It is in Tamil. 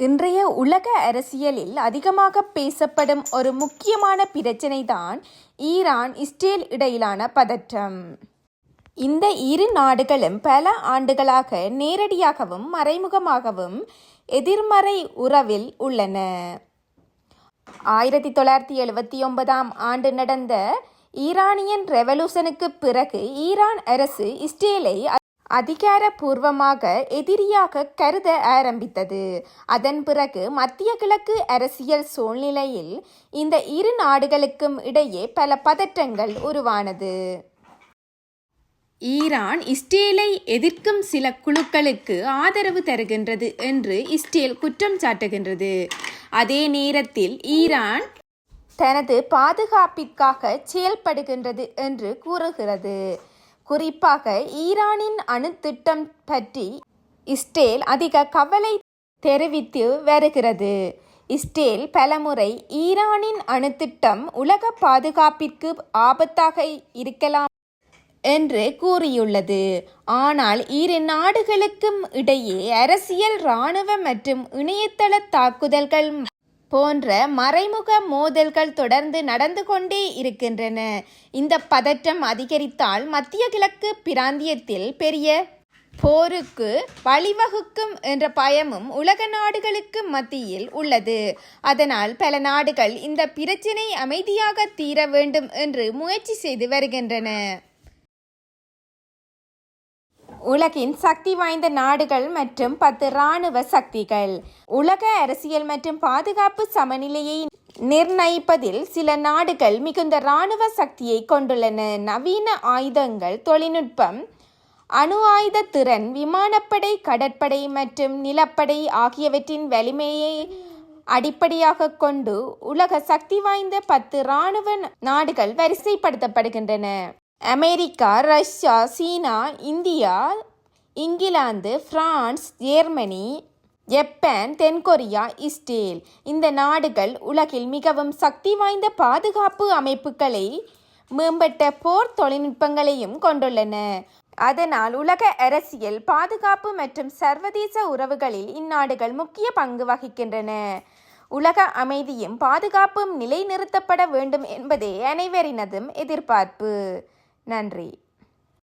இன்றைய உலக அரசியலில் அதிகமாக பேசப்படும் ஒரு முக்கியமான பிரச்சினைதான் ஈரான் இஸ்ரேல் இடையிலான பதற்றம். இந்த இரு நாடுகளும் பல ஆண்டுகளாக நேரடியாகவும் மறைமுகமாகவும் எதிர்மறை உறவில் உள்ளன. 1979ஆம் ஆண்டு நடந்த ஈரானியன் ரெவல்யூஷனுக்கு பிறகு ஈரான் அரசு இஸ்ரேலை அதிகாரபூர்வமாக எதிரியாக கருத ஆரம்பித்தது. அதன் பிறகு மத்திய கிழக்கு அரசியல் சூழ்நிலையில் இந்த இரு நாடுகளுக்கும் இடையே பல பதற்றங்கள் உருவானது. ஈரான் இஸ்ரேலை எதிர்க்கும் சில குழுக்களுக்கு ஆதரவு தருகின்றது என்று இஸ்ரேல் குற்றம் சாட்டுகின்றது. அதே நேரத்தில் ஈரான் தனது பாதுகாப்பிற்காக செயல்படுகின்றது என்று கூறுகிறது. குறிப்பாக ஈரானின் அணு திட்டம் பற்றி இஸ்ரேல் அதிக கவலை தெரிவித்து வருகிறது. இஸ்ரேல் பலமுறை ஈரானின் அணு திட்டம் உலக பாதுகாப்பிற்கு ஆபத்தாக இருக்கலாம் என்று கூறியுள்ளது. ஆனால் இரு நாடுகளுக்கும் இடையே அரசியல், இராணுவ மற்றும் இணையதள தாக்குதல்கள் போன்ற மறைமுக மோதல்கள் தொடர்ந்து நடந்து கொண்டே இருக்கின்றன. இந்த பதற்றம் அதிகரித்தால் மத்திய கிழக்கு பிராந்தியத்தில் பெரிய போருக்கு வழிவகுக்கும் என்ற பயமும் உலக நாடுகளுக்கு மத்தியில் உள்ளது. அதனால் பல நாடுகள் இந்த பிரச்சினை அமைதியாக தீர வேண்டும் என்று முயற்சி செய்து வருகின்றன. உலகின் சக்தி வாய்ந்த நாடுகள் மற்றும் 10 இராணுவ சக்திகள். உலக அரசியல் மற்றும் பாதுகாப்பு சமநிலையை நிர்ணயிப்பதில் சில நாடுகள் மிகுந்த இராணுவ சக்தியை கொண்டுள்ளன. நவீன ஆயுதங்கள், தொழில்நுட்பம், அணு ஆயுத திறன், விமானப்படை, கடற்படை மற்றும் நிலப்படை ஆகியவற்றின் வலிமையை அடிப்படையாக கொண்டு உலக சக்தி வாய்ந்த 10 இராணுவ நாடுகள் வரிசைப்படுத்தப்படுகின்றன. America, Russia, China, India, England, France, Germany, Japan, தென்கொரியா, இஸ்ரேல். இந்த நாடுகள் உலகில் மிகவும் சக்தி வாய்ந்த பாதுகாப்பு அமைப்புகளை, மேம்பட்ட போர் தொழில்நுட்பங்களையும் கொண்டுள்ளன. அதனால் உலக அரசியல், பாதுகாப்பு மற்றும் சர்வதேச உறவுகளில் இந்நாடுகள் முக்கிய பங்கு வகிக்கின்றன. உலக அமைதியும் பாதுகாப்பும் நிலைநிறுத்தப்பட வேண்டும் என்பதே அனைவரினதும் எதிர்பார்ப்பு. நன்றி.